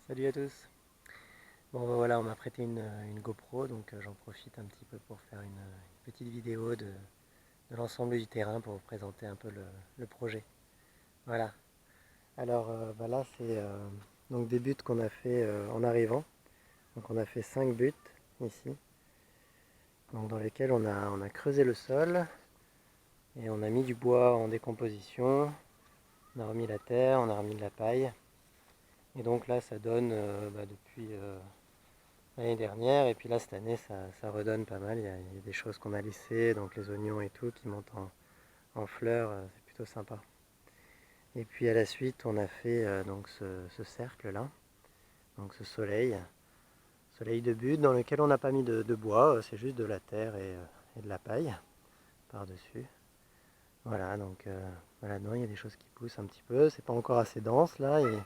Salut à tous. Bon ben voilà, on m'a prêté une GoPro, donc j'en profite un petit peu pour faire une petite vidéo de l'ensemble du terrain pour vous présenter un peu le projet. Voilà. Alors bah là c'est donc des buts qu'on a fait en arrivant. Donc on a fait 5 buts ici, donc dans lesquels on a creusé le sol et on a mis du bois en décomposition, on a remis la terre, on a remis de la paille. Et donc là ça donne depuis l'année dernière, et puis là cette année ça redonne pas mal. Il y a des choses qu'on a laissées, donc les oignons et tout qui montent en fleurs, c'est plutôt sympa. Et puis à la suite on a fait donc ce cercle là, donc ce soleil de butte dans lequel on n'a pas mis de bois, c'est juste de la terre et de la paille par dessus. Voilà, donc là-dedans il y a des choses qui poussent un petit peu, c'est pas encore assez dense là, il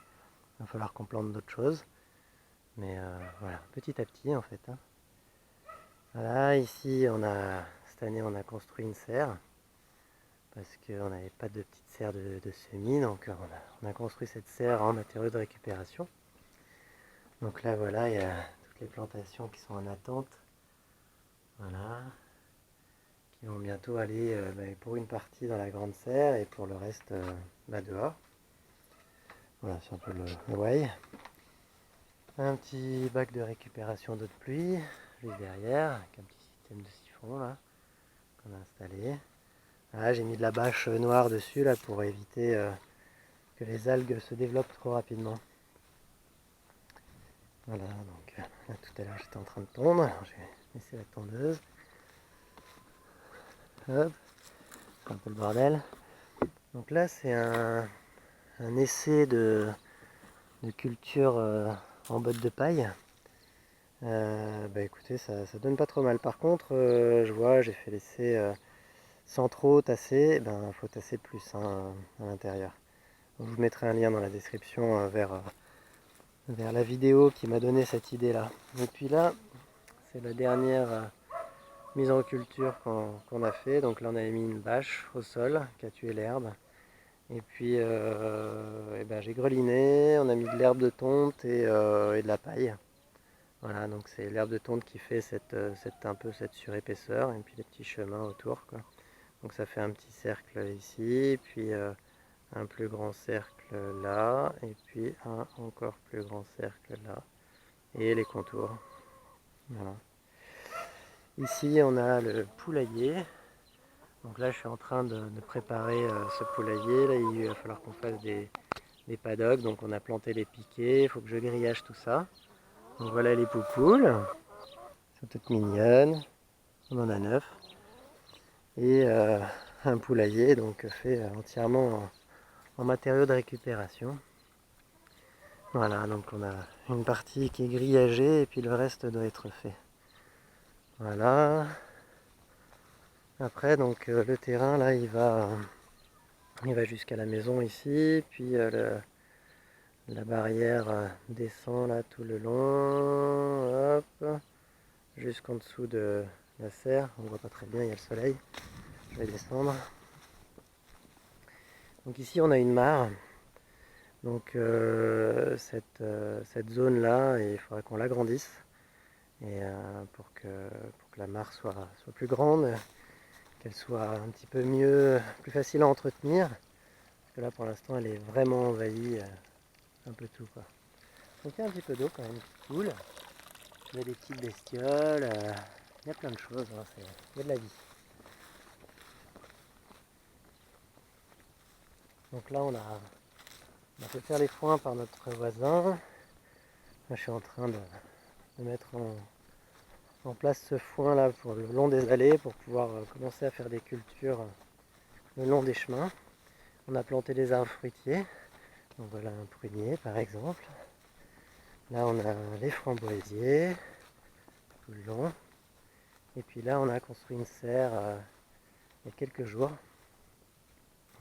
va falloir qu'on plante d'autres choses, mais voilà, petit à petit en fait, hein. Voilà, ici cette année on a construit une serre parce qu'on n'avait pas de petite serre de semis, donc on a construit cette serre en matériaux de récupération. Donc là voilà, il y a toutes les plantations qui sont en attente, voilà, qui vont bientôt aller pour une partie dans la grande serre et pour le reste dehors. Voilà, c'est un peu le way. Un petit bac de récupération d'eau de pluie juste derrière, avec un petit système de siphon là qu'on a installé. Ah, j'ai mis de la bâche noire dessus là pour éviter que les algues se développent trop rapidement. Voilà, donc là tout à l'heure j'étais en train de tondre, alors j'ai laissé la tondeuse. Hop, c'est un peu le bordel. Donc là c'est un essai de culture en botte de paille. Bah écoutez, ça donne pas trop mal. Par contre, je vois, j'ai fait l'essai sans trop tasser, ben faut tasser plus hein, à l'intérieur. Je vous mettrai un lien dans la description vers la vidéo qui m'a donné cette idée là. Et puis là, c'est la dernière mise en culture qu'on a fait. Donc là on avait mis une bâche au sol qui a tué l'herbe. Et puis j'ai greliné, on a mis de l'herbe de tonte et de la paille. Voilà, donc c'est l'herbe de tonte qui fait un peu cette surépaisseur et puis les petits chemins autour, quoi. Donc ça fait un petit cercle ici, puis un plus grand cercle là, et puis un encore plus grand cercle là, et les contours. Voilà. Ici on a le poulailler. Donc là je suis en train de préparer ce poulailler. Là il va falloir qu'on fasse des paddocks. Donc on a planté les piquets, il faut que je grillage tout ça. Donc voilà les poupoules. Elles sont toutes mignonnes. On en a 9. Et un poulailler donc fait entièrement en matériaux de récupération. Voilà, donc on a une partie qui est grillagée et puis le reste doit être fait. Voilà. Après donc le terrain là il va jusqu'à la maison ici, puis la barrière descend là tout le long, hop, jusqu'en dessous de la serre. On voit pas très bien, il y a le soleil. Je vais descendre. Donc ici on a une mare. Donc cette zone là, il faudra qu'on l'agrandisse et pour que la mare soit plus grande, qu'elle soit un petit peu plus facile à entretenir. Parce que là pour l'instant elle est vraiment envahie, un peu tout quoi. Donc il y a un petit peu d'eau quand même qui coule. Il y a des petites bestioles, il y a plein de choses, hein, il y a de la vie. Donc là on a fait faire les foins par notre voisin. Là je suis en train de mettre en place ce foin là pour le long des allées pour pouvoir commencer à faire des cultures le long des chemins. On a planté des arbres fruitiers. Donc voilà un prunier par exemple. Là on a les framboisiers tout le long. Et puis là on a construit une serre il y a quelques jours.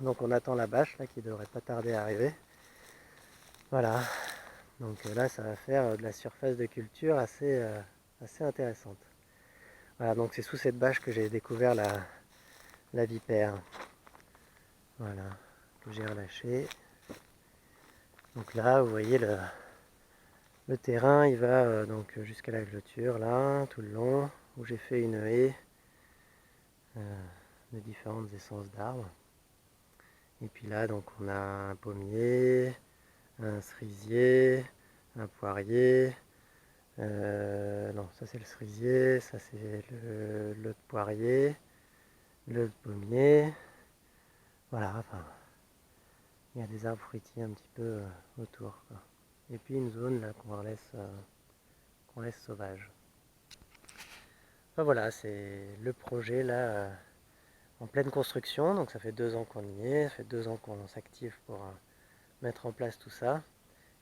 Donc on attend la bâche là qui devrait pas tarder à arriver. Voilà. Donc là ça va faire de la surface de culture assez intéressante. Voilà, donc c'est sous cette bâche que j'ai découvert la vipère. Voilà, que j'ai relâché. Donc là vous voyez Le terrain il va donc jusqu'à la clôture là, tout le long, où j'ai fait une haie de différentes essences d'arbres. Et puis là donc on a un pommier, un cerisier, un poirier. Non, ça c'est le cerisier, ça c'est l'autre poirier, l'autre pommier. Voilà, enfin, il y a des arbres fruitiers un petit peu autour, quoi. Et puis une zone là qu'on laisse sauvage. Enfin, voilà, c'est le projet là en pleine construction, donc ça fait 2 ans qu'on y est, ça fait 2 ans qu'on s'active pour mettre en place tout ça.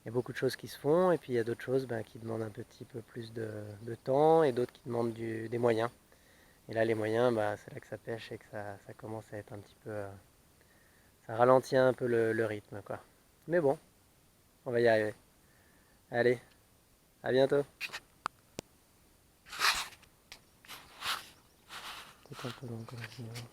Il y a beaucoup de choses qui se font, et puis il y a d'autres choses qui demandent un petit peu plus de temps, et d'autres qui demandent des moyens. Et là, les moyens, c'est là que ça pêche et que ça commence à être un petit peu... ça ralentit un peu le rythme, quoi. Mais bon, on va y arriver. Allez, à bientôt. Peut-être un peu d'encre aussi, hein.